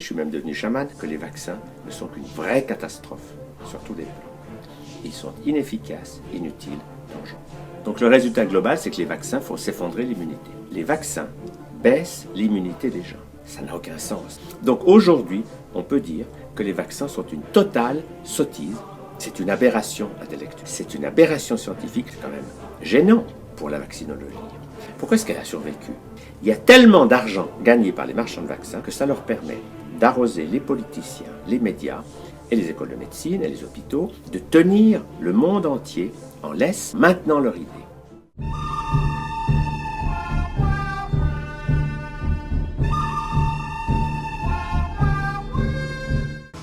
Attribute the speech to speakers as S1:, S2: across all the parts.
S1: suis même devenu chaman, que les vaccins ne sont qu'une vraie catastrophe sur tous les plans. Ils sont inefficaces, inutiles, dangereux. Donc le résultat global, c'est que les vaccins font s'effondrer l'immunité. Les vaccins baissent l'immunité des gens. Ça n'a aucun sens. Donc aujourd'hui, on peut dire que les vaccins sont une totale sottise. C'est une aberration intellectuelle. C'est une aberration scientifique, c'est quand même gênant pour la vaccinologie. Pourquoi est-ce qu'elle a survécu? Il y a tellement d'argent gagné par les marchands de vaccins que ça leur permet d'arroser les politiciens, les médias et les écoles de médecine et les hôpitaux, de tenir le monde entier en laisse maintenant leur idée.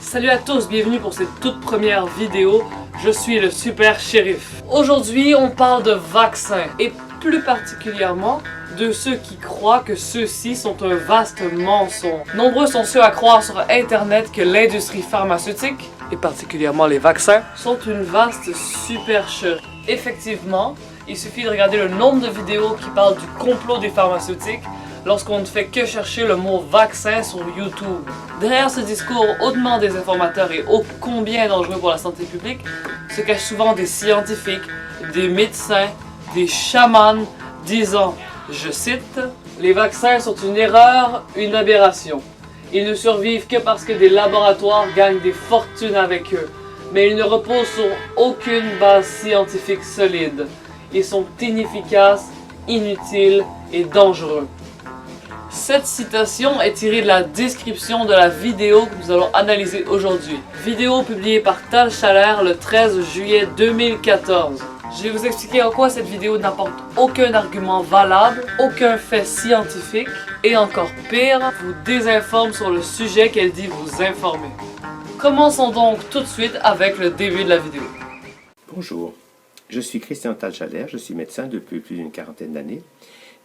S2: Salut à tous, bienvenue pour cette toute première vidéo. Je suis le super shérif. Aujourd'hui, on parle de vaccins et plus particulièrement de ceux qui croient que ceux-ci sont un vaste mensonge. Nombreux sont ceux à croire sur internet que l'industrie pharmaceutique, et particulièrement les vaccins, sont une vaste supercherie. Effectivement, il suffit de regarder le nombre de vidéos qui parlent du complot des pharmaceutiques lorsqu'on ne fait que chercher le mot vaccin sur YouTube. Derrière ce discours hautement désinformateur et ô combien dangereux pour la santé publique, se cachent souvent des scientifiques, des médecins, des chamans disant, je cite, « Les vaccins sont une erreur, une aberration. Ils ne survivent que parce que des laboratoires gagnent des fortunes avec eux, mais ils ne reposent sur aucune base scientifique solide. Ils sont inefficaces, inutiles et dangereux. » Cette citation est tirée de la description de la vidéo que nous allons analyser aujourd'hui. Vidéo publiée par Tal Schaller le 13 juillet 2014. Je vais vous expliquer en quoi cette vidéo n'apporte aucun argument valable, aucun fait scientifique, et encore pire, vous désinforme sur le sujet qu'elle dit vous informer. Commençons donc tout de suite avec le début de la vidéo.
S1: Bonjour, je suis Christian Tal Schaller, je suis médecin depuis plus d'une quarantaine d'années.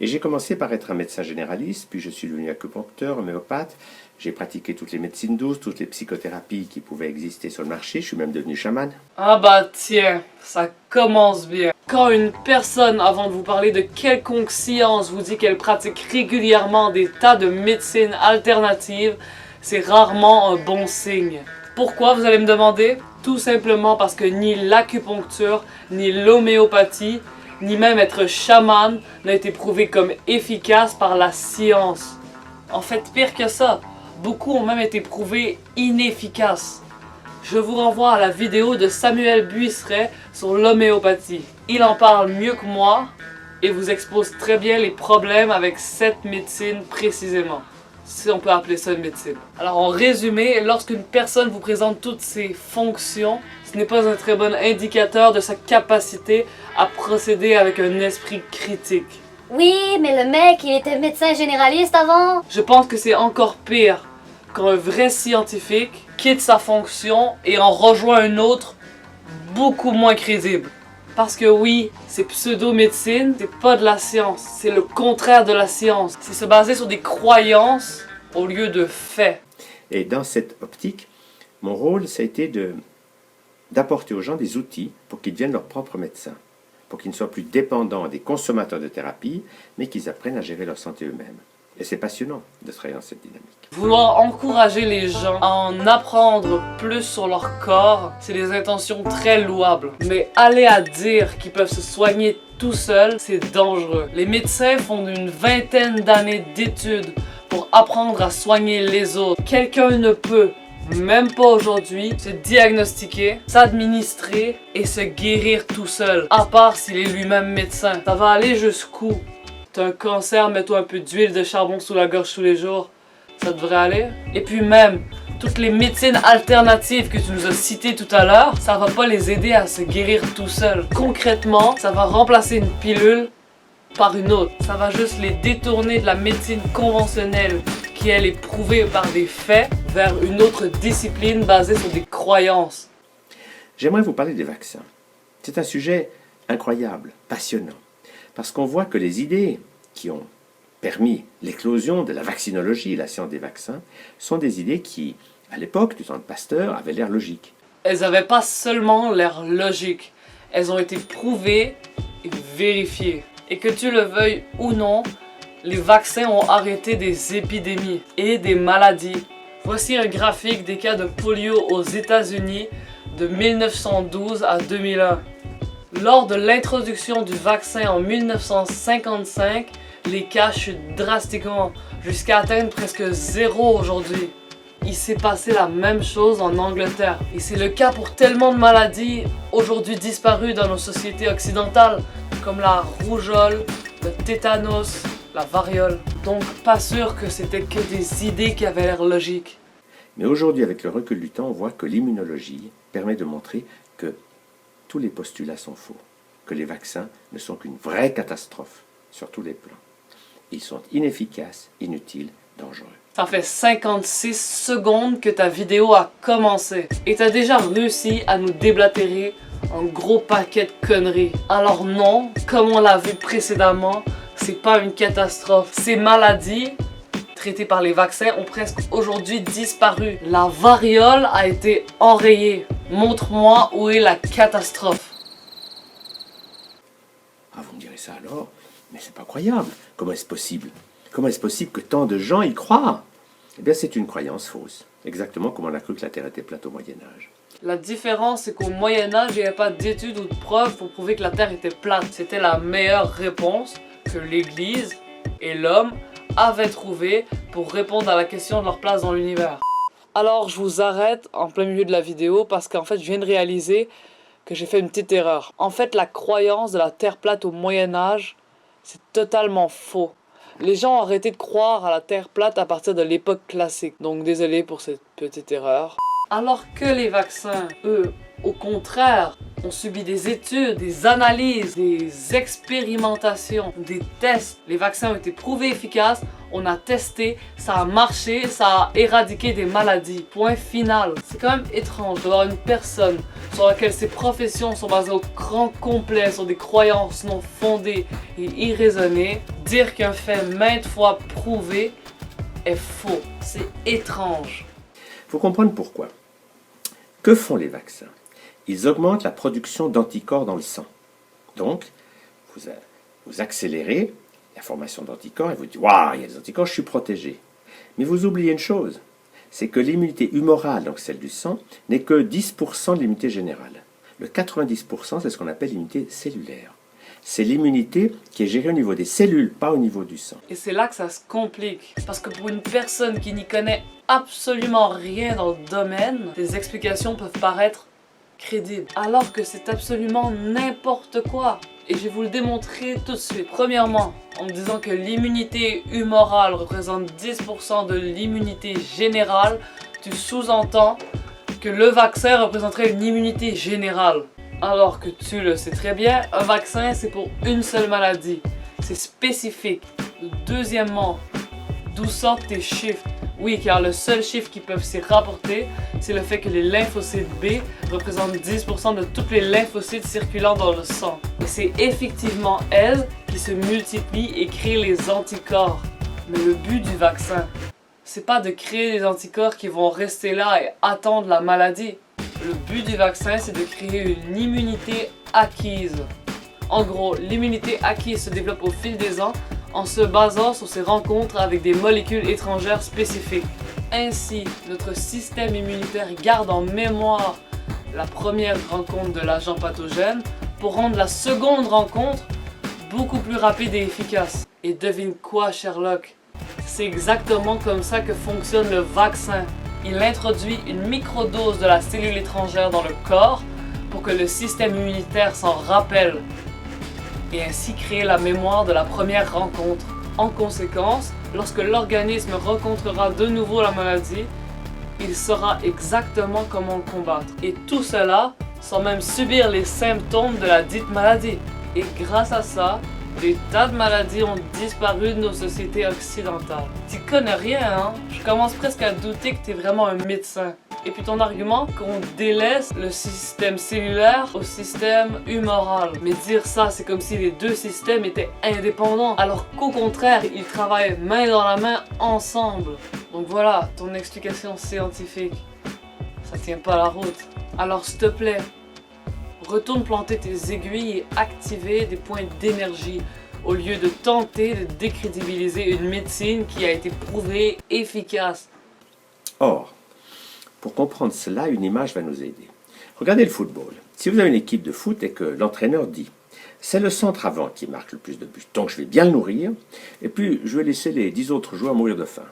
S1: Et j'ai commencé par être un médecin généraliste, puis je suis devenu acupuncteur, homéopathe. J'ai pratiqué toutes les médecines douces, toutes les psychothérapies qui pouvaient exister sur le marché. Je suis même devenu chaman.
S2: Ah bah tiens, ça commence bien. Quand une personne, avant de vous parler de quelconque science, vous dit qu'elle pratique régulièrement des tas de médecines alternatives, c'est rarement un bon signe. Pourquoi, vous allez me demander? Tout simplement parce que ni l'acupuncture, ni l'homéopathie, ni même être chaman n'a été prouvé comme efficace par la science. En fait, pire que ça, beaucoup ont même été prouvés inefficaces. Je vous renvoie à la vidéo de Samuel Buisseret sur l'homéopathie. Il en parle mieux que moi et vous expose très bien les problèmes avec cette médecine précisément. Si on peut appeler ça une médecine. Alors en résumé, lorsqu'une personne vous présente toutes ses fonctions, ce n'est pas un très bon indicateur de sa capacité à procéder avec un esprit critique.
S3: Oui, mais le mec, il était médecin généraliste avant.
S2: Je pense que c'est encore pire quand un vrai scientifique quitte sa fonction et en rejoint une autre beaucoup moins crédible. Parce que oui, c'est pseudo-médecine, c'est pas de la science, c'est le contraire de la science. C'est se baser sur des croyances au lieu de faits.
S1: Et dans cette optique, mon rôle, ça a été d'apporter aux gens des outils pour qu'ils deviennent leurs propres médecins, pour qu'ils ne soient plus dépendants des consommateurs de thérapie, mais qu'ils apprennent à gérer leur santé eux-mêmes. Et c'est passionnant de travailler dans cette dynamique.
S2: Vouloir encourager les gens à en apprendre plus sur leur corps, c'est des intentions très louables. Mais aller à dire qu'ils peuvent se soigner tout seuls, c'est dangereux. Les médecins font une vingtaine d'années d'études pour apprendre à soigner les autres. Quelqu'un ne peut, même pas aujourd'hui, se diagnostiquer, s'administrer et se guérir tout seul, à part s'il est lui-même médecin. Ça va aller jusqu'où? T'as un cancer, mets-toi un peu d'huile de charbon sous la gorge tous les jours, ça devrait aller. Et puis même, toutes les médecines alternatives que tu nous as citées tout à l'heure, ça va pas les aider à se guérir tout seul. Concrètement, ça va remplacer une pilule par une autre. Ça va juste les détourner de la médecine conventionnelle qui elle est prouvée par des faits vers une autre discipline basée sur des croyances.
S1: J'aimerais vous parler des vaccins. C'est un sujet incroyable, passionnant, parce qu'on voit que les idées qui ont permis l'éclosion de la vaccinologie, la science des vaccins, sont des idées qui, à l'époque du temps de Pasteur, avaient l'air logiques.
S2: Elles n'avaient pas seulement l'air logiques, elles ont été prouvées et vérifiées. Et que tu le veuilles ou non, les vaccins ont arrêté des épidémies et des maladies Voici un graphique des cas de polio aux États-Unis de 1912 à 2001. Lors de l'introduction du vaccin en 1955, les cas chutent drastiquement jusqu'à atteindre presque 0 aujourd'hui. Il s'est passé la même chose en Angleterre. Et c'est le cas pour tellement de maladies aujourd'hui disparues dans nos sociétés occidentales, comme la rougeole, le tétanos, la variole. Donc pas sûr que c'était que des idées qui avaient l'air logiques.
S1: Mais aujourd'hui, avec le recul du temps, on voit que l'immunologie permet de montrer que tous les postulats sont faux, que les vaccins ne sont qu'une vraie catastrophe sur tous les plans. Ils sont inefficaces, inutiles, dangereux.
S2: Ça fait 56 secondes que ta vidéo a commencé et t'as déjà réussi à nous déblatérer un gros paquet de conneries. Alors non, comme on l'a vu précédemment, c'est pas une catastrophe. Ces maladies traitées par les vaccins ont presque aujourd'hui disparu. La variole a été enrayée. Montre-moi où est la catastrophe.
S1: Ah, vous me direz ça alors? Mais c'est pas croyable. Comment est-ce possible? Comment est-ce possible que tant de gens y croient? Eh bien, c'est une croyance fausse. Exactement comme on a cru que la Terre était plate au Moyen-Âge.
S2: La différence, c'est qu'au Moyen-Âge, il n'y avait pas d'études ou de preuves pour prouver que la Terre était plate. C'était la meilleure réponse que l'Église et l'homme avaient trouvée pour répondre à la question de leur place dans l'univers. Alors, je vous arrête en plein milieu de la vidéo parce qu'en fait, je viens de réaliser que j'ai fait une petite erreur. En fait, la croyance de la Terre plate au Moyen-Âge, c'est totalement faux. Les gens ont arrêté de croire à la Terre plate à partir de l'époque classique. Donc désolé pour cette petite erreur. Alors que les vaccins, eux, au contraire, ont subi des études, des analyses, des expérimentations, des tests. Les vaccins ont été prouvés efficaces, on a testé, ça a marché, ça a éradiqué des maladies. Point final. C'est quand même étrange de voir une personne sur laquelle ses professions sont basées au grand complet sur des croyances non fondées et irraisonnées, dire qu'un fait maintes fois prouvé est faux. C'est étrange.
S1: Il faut comprendre pourquoi. Que font les vaccins? Ils augmentent la production d'anticorps dans le sang. Donc, vous accélérez la formation d'anticorps et vous dites « Waouh, il y a des anticorps, je suis protégé ». Mais vous oubliez une chose, c'est que l'immunité humorale, donc celle du sang, n'est que 10% de l'immunité générale. Le 90%, c'est ce qu'on appelle l'immunité cellulaire. C'est l'immunité qui est gérée au niveau des cellules, pas au niveau du sang.
S2: Et c'est là que ça se complique. Parce que pour une personne qui n'y connaît absolument rien dans le domaine, des explications peuvent paraître crédibles. Alors que c'est absolument n'importe quoi. Et je vais vous le démontrer tout de suite. Premièrement, en me disant que l'immunité humorale représente 10% de l'immunité générale, tu sous-entends que le vaccin représenterait une immunité générale. Alors que tu le sais très bien, un vaccin c'est pour une seule maladie. C'est spécifique. Deuxièmement, d'où sortent tes chiffres? Oui, car le seul chiffre qui peuvent s'y rapporter, c'est le fait que les lymphocytes B représentent 10% de tous les lymphocytes circulant dans le sang. Et c'est effectivement elles qui se multiplient et créent les anticorps. Mais le but du vaccin, c'est pas de créer des anticorps qui vont rester là et attendre la maladie. Le but du vaccin, c'est de créer une immunité acquise. En gros, l'immunité acquise se développe au fil des ans en se basant sur ses rencontres avec des molécules étrangères spécifiques. Ainsi, notre système immunitaire garde en mémoire la première rencontre de l'agent pathogène pour rendre la seconde rencontre beaucoup plus rapide et efficace. Et devine quoi, Sherlock? C'est exactement comme ça que fonctionne le vaccin. Il introduit une microdose de la cellule étrangère dans le corps pour que le système immunitaire s'en rappelle et ainsi créer la mémoire de la première rencontre. En conséquence, lorsque l'organisme rencontrera de nouveau la maladie, il saura exactement comment le combattre. Et tout cela sans même subir les symptômes de la dite maladie. Et grâce à ça, des tas de maladies ont disparu de nos sociétés occidentales. Tu connais rien, hein? Je commence presque à douter que tu es vraiment un médecin. Et puis ton argument qu'on délaisse le système cellulaire au système humoral. Mais dire ça, c'est comme si les deux systèmes étaient indépendants, alors qu'au contraire, ils travaillent main dans la main ensemble. Donc voilà, ton explication scientifique, ça tient pas la route. Alors s'il te plaît, retourne planter tes aiguilles et activer des points d'énergie au lieu de tenter de décrédibiliser une médecine qui a été prouvée efficace.
S1: Or, pour comprendre cela, une image va nous aider. Regardez le football. Si vous avez une équipe de foot et que l'entraîneur dit « c'est le centre avant qui marque le plus de buts, donc je vais bien le nourrir, et puis je vais laisser les 10 autres joueurs mourir de faim »,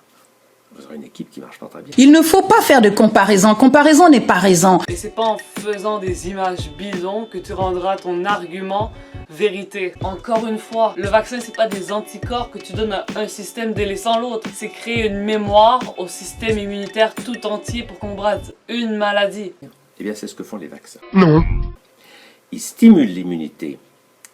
S1: vous aurez une équipe qui marche pas très bien.
S4: Il ne faut pas faire de comparaison. Comparaison n'est pas raison.
S2: Et c'est pas en faisant des images bidons que tu rendras ton argument vérité. Encore une fois, le vaccin c'est pas des anticorps que tu donnes à un système délaissant l'autre. C'est créer une mémoire au système immunitaire tout entier pour combattre une maladie.
S1: Eh bien, c'est ce que font les vaccins.
S5: Non.
S1: Ils stimulent l'immunité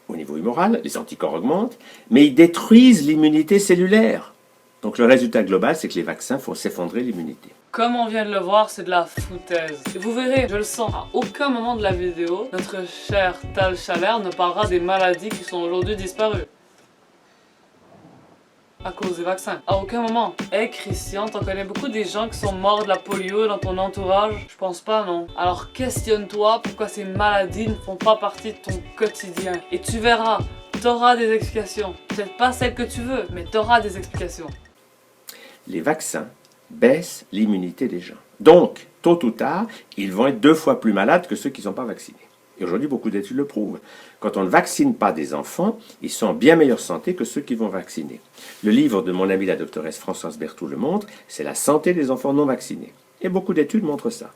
S1: au niveau humoral, les anticorps augmentent, mais ils détruisent l'immunité cellulaire. Donc le résultat global, c'est que les vaccins font s'effondrer l'immunité.
S2: Comme on vient de le voir, c'est de la foutaise. Et vous verrez, je le sens, à aucun moment de la vidéo, notre cher Tal Chalère ne parlera des maladies qui sont aujourd'hui disparues. À cause des vaccins. À aucun moment. Hey Christian, t'en connais beaucoup des gens qui sont morts de la polio dans ton entourage? Je pense pas, non. Alors questionne-toi pourquoi ces maladies ne font pas partie de ton quotidien. Et tu verras, t'auras des explications. Peut-être pas celles que tu veux, mais t'auras des explications.
S1: Les vaccins baissent l'immunité des gens. Donc, tôt ou tard, ils vont être 2 fois plus malades que ceux qui ne sont pas vaccinés. Et aujourd'hui, beaucoup d'études le prouvent. Quand on ne vaccine pas des enfants, ils sont en bien meilleure santé que ceux qui vont vacciner. Le livre de mon amie la doctoresse Françoise Berthoud le montre, c'est la santé des enfants non vaccinés. Et beaucoup d'études montrent ça.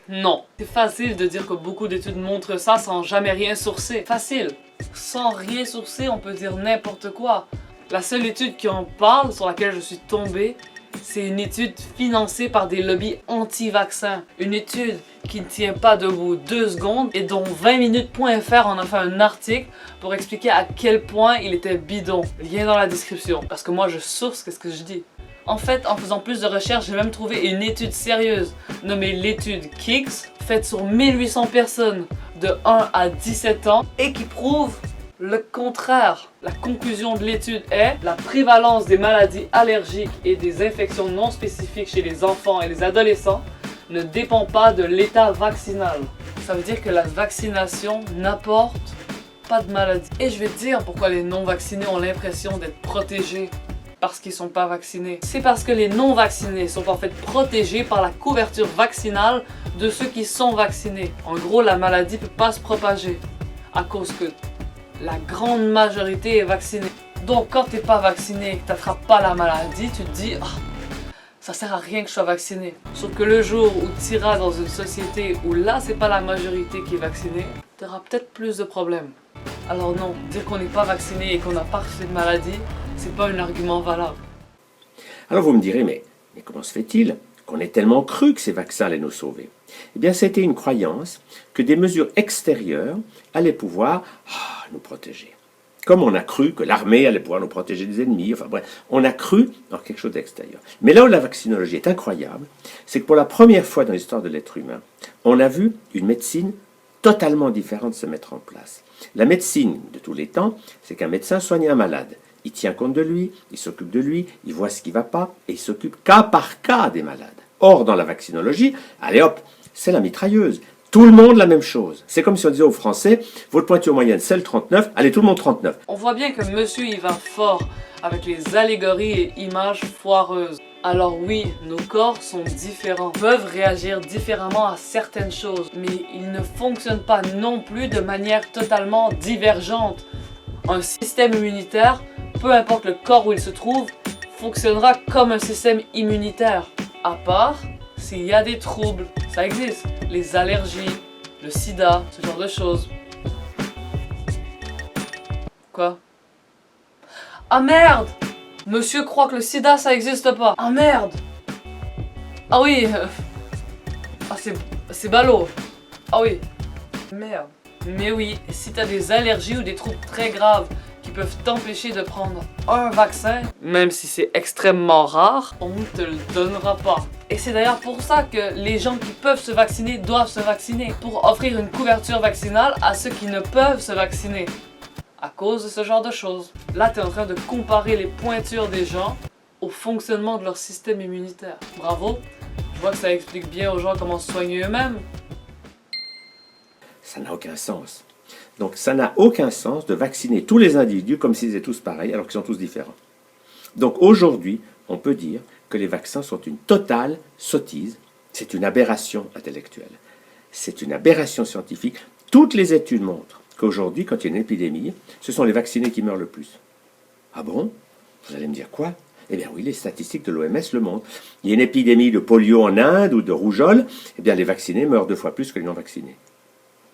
S2: Non. C'est facile de dire que beaucoup d'études montrent ça sans jamais rien sourcer. Facile. Sans rien sourcer, on peut dire n'importe quoi. La seule étude qui en parle, sur laquelle je suis tombée, c'est une étude financée par des lobbies anti-vaccins. Une étude qui ne tient pas debout 2 secondes et dont 20minutes.fr en a fait un article pour expliquer à quel point il était bidon. Lien dans la description, parce que moi je source qu'est-ce que je dis. En fait, en faisant plus de recherches, j'ai même trouvé une étude sérieuse, nommée l'étude KICS, faite sur 1800 personnes de 1 à 17 ans et qui prouve le contraire. La conclusion de l'étude est la prévalence des maladies allergiques et des infections non spécifiques chez les enfants et les adolescents ne dépend pas de l'état vaccinal. Ça veut dire que la vaccination n'apporte pas de maladie. Et je vais te dire pourquoi les non-vaccinés ont l'impression d'être protégés parce qu'ils sont pas vaccinés. C'est parce que les non-vaccinés sont en fait protégés par la couverture vaccinale de ceux qui sont vaccinés. En gros, la maladie peut pas se propager à cause que la grande majorité est vaccinée. Donc quand t'es pas vacciné et que t'attrapes pas la maladie, tu te dis ça sert à rien que je sois vacciné. Sauf que le jour où tu iras dans une société où là c'est pas la majorité qui est vaccinée, t'auras peut-être plus de problèmes. Alors non, dire qu'on n'est pas vacciné et qu'on n'a pas reçu de maladie, c'est pas un argument valable.
S1: Alors vous me direz, mais comment se fait-il qu'on ait tellement cru que ces vaccins allaient nous sauver? Eh bien, c'était une croyance que des mesures extérieures allaient pouvoir nous protéger. Comme on a cru que l'armée allait pouvoir nous protéger des ennemis, enfin bref, on a cru dans quelque chose d'extérieur. Mais là où la vaccinologie est incroyable, c'est que pour la première fois dans l'histoire de l'être humain, on a vu une médecine totalement différente se mettre en place. La médecine de tous les temps, c'est qu'un médecin soigne un malade. Il tient compte de lui, il s'occupe de lui, il voit ce qui ne va pas, et il s'occupe cas par cas des malades. Or, dans la vaccinologie, allez hop, c'est la mitrailleuse. Tout le monde la même chose. C'est comme si on disait aux Français, votre pointure moyenne c'est le 39, allez tout le monde 39.
S2: On voit bien que monsieur y va fort avec les allégories et images foireuses. Alors oui, nos corps sont différents, peuvent réagir différemment à certaines choses, mais ils ne fonctionnent pas non plus de manière totalement divergente. Un système immunitaire, peu importe le corps où il se trouve, fonctionnera comme un système immunitaire, à part s'il y a des troubles. Ça existe, les allergies, le sida, ce genre de choses. Quoi? Ah merde! Monsieur croit que le sida ça existe pas. Ah merde! Ah oui! Ah c'est ballot. Ah oui. Merde. Mais oui, si t'as des allergies ou des troubles très graves qui peuvent t'empêcher de prendre un vaccin, même si c'est extrêmement rare, on ne te le donnera pas. Et c'est d'ailleurs pour ça que les gens qui peuvent se vacciner doivent se vacciner, pour offrir une couverture vaccinale à ceux qui ne peuvent se vacciner. À cause de ce genre de choses. Là, tu es en train de comparer les pointures des gens au fonctionnement de leur système immunitaire. Bravo, je vois que ça explique bien aux gens comment se soigner eux-mêmes.
S1: Ça n'a aucun sens. Donc ça n'a aucun sens de vacciner tous les individus comme s'ils étaient tous pareils alors qu'ils sont tous différents. Donc aujourd'hui, on peut dire que les vaccins sont une totale sottise, c'est une aberration intellectuelle, c'est une aberration scientifique. Toutes les études montrent qu'aujourd'hui, quand il y a une épidémie, ce sont les vaccinés qui meurent le plus. Ah bon? Vous allez me dire quoi? Eh bien oui, les statistiques de l'OMS le montrent. Il y a une épidémie de polio en Inde ou de rougeole, eh bien les vaccinés meurent 2 fois plus que les non-vaccinés.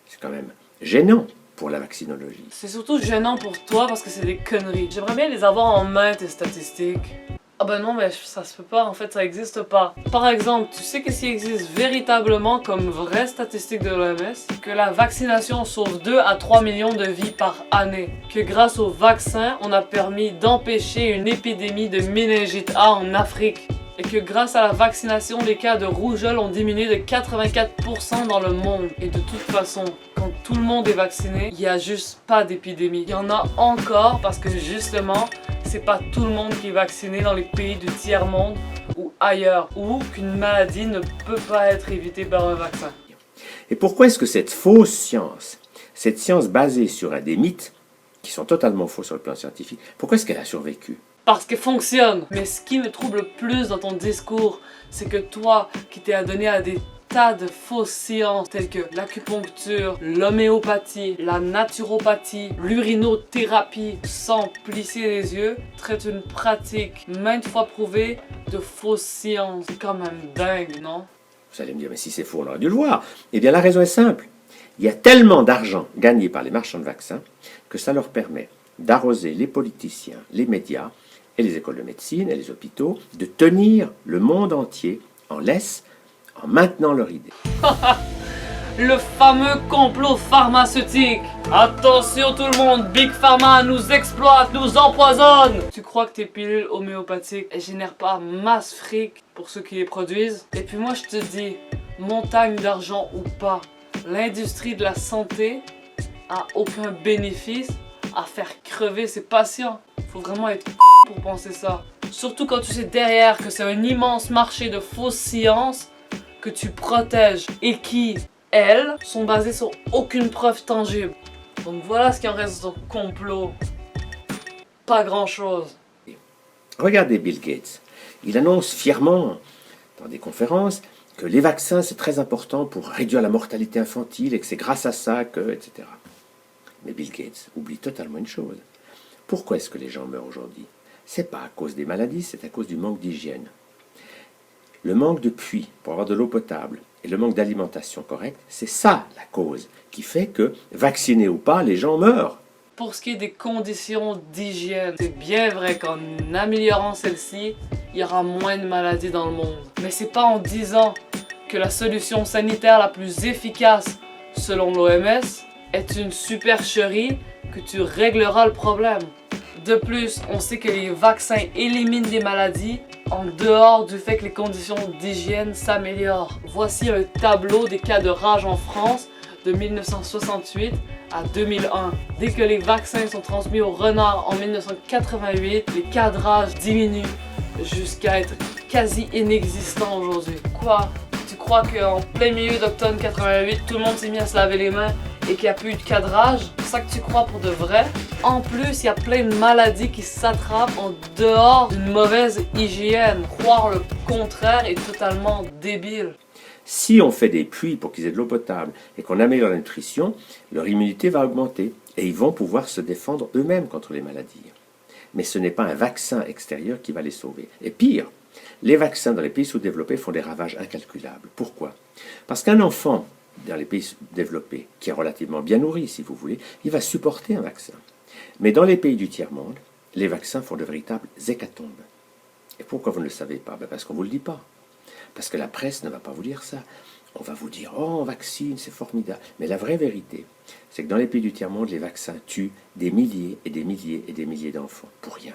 S1: C'est quand même gênant pour la vaccinologie.
S2: C'est surtout gênant pour toi parce que c'est des conneries. J'aimerais bien les avoir en main, tes statistiques. Ah ben non, mais ça se peut pas, en fait, ça existe pas. Par exemple, tu sais qu'est-ce qui existe véritablement comme vraie statistique de l'OMS? Que la vaccination sauve 2 à 3 millions de vies par année. Que grâce au vaccin, on a permis d'empêcher une épidémie de méningite A en Afrique. Et que grâce à la vaccination, les cas de rougeole ont diminué de 84% dans le monde. Et de toute façon, quand tout le monde est vacciné, il n'y a juste pas d'épidémie. Il y en a encore parce que justement, c'est pas tout le monde qui est vacciné dans les pays du tiers-monde ou ailleurs, ou qu'une maladie ne peut pas être évitée par un vaccin.
S1: Et pourquoi est-ce que cette fausse science, cette science basée sur des mythes, qui sont totalement faux sur le plan scientifique, pourquoi est-ce qu'elle a survécu?
S2: Parce qu'elle fonctionne. Mais ce qui me trouble le plus dans ton discours, c'est que toi, qui t'es adonné à des tas de fausses sciences telles que l'acupuncture, l'homéopathie, la naturopathie, l'urinothérapie sans plisser les yeux, traite une pratique maintes fois prouvée de fausses sciences. C'est quand même dingue, non?
S1: Vous allez me dire, mais si c'est faux, on aurait dû le voir. Eh bien, la raison est simple. Il y a tellement d'argent gagné par les marchands de vaccins que ça leur permet d'arroser les politiciens, les médias et les écoles de médecine et les hôpitaux, de tenir le monde entier en laisse en maintenant leur idée.
S2: Le fameux complot pharmaceutique. Attention tout le monde, Big Pharma nous exploite, nous empoisonne. Tu crois que tes pilules homéopathiques, elles génèrent pas masse fric pour ceux qui les produisent? Et puis moi je te dis, montagne d'argent ou pas, l'industrie de la santé a aucun bénéfice à faire crever ses patients. Faut vraiment être pour penser ça. Surtout quand tu sais derrière que c'est un immense marché de fausses sciences que tu protèges et qui, elles, sont basées sur aucune preuve tangible. Donc voilà ce qui en reste de ton complot. Pas grand chose.
S1: Regardez Bill Gates. Il annonce fièrement dans des conférences que les vaccins c'est très important pour réduire la mortalité infantile et que c'est grâce à ça que, etc. Mais Bill Gates oublie totalement une chose. Pourquoi est-ce que les gens meurent aujourd'hui? C'est pas à cause des maladies, c'est à cause du manque d'hygiène. Le manque de puits pour avoir de l'eau potable et le manque d'alimentation correcte, c'est ça la cause qui fait que, vaccinés ou pas, les gens meurent.
S2: Pour ce qui est des conditions d'hygiène, c'est bien vrai qu'en améliorant celles-ci, il y aura moins de maladies dans le monde. Mais c'est pas en disant que la solution sanitaire la plus efficace, selon l'OMS, est une supercherie que tu régleras le problème. De plus, on sait que les vaccins éliminent des maladies en dehors du fait que les conditions d'hygiène s'améliorent. Voici un tableau des cas de rage en France de 1968 à 2001. Dès que les vaccins sont transmis aux renards en 1988, les cas de rage diminuent jusqu'à être quasi inexistants aujourd'hui. Quoi? Tu crois qu'en plein milieu d'octobre 88, tout le monde s'est mis à se laver les mains et qu'il n'y a plus eu de cas de rage? C'est ça que tu crois pour de vrai? En plus, il y a plein de maladies qui s'attrapent en dehors d'une mauvaise hygiène. Croire le contraire est totalement débile.
S1: Si on fait des puits pour qu'ils aient de l'eau potable et qu'on améliore la nutrition, leur immunité va augmenter et ils vont pouvoir se défendre eux-mêmes contre les maladies. Mais ce n'est pas un vaccin extérieur qui va les sauver. Et pire, les vaccins dans les pays sous-développés font des ravages incalculables. Pourquoi? Parce qu'un enfant dans les pays développés, qui est relativement bien nourri, si vous voulez, il va supporter un vaccin. Mais dans les pays du tiers-monde, les vaccins font de véritables hécatombes. Et pourquoi vous ne le savez pas? Parce qu'on ne vous le dit pas. Parce que la presse ne va pas vous dire ça. On va vous dire, oh, on vaccine, c'est formidable. Mais la vraie vérité, c'est que dans les pays du tiers-monde, les vaccins tuent des milliers et des milliers et des milliers d'enfants pour rien.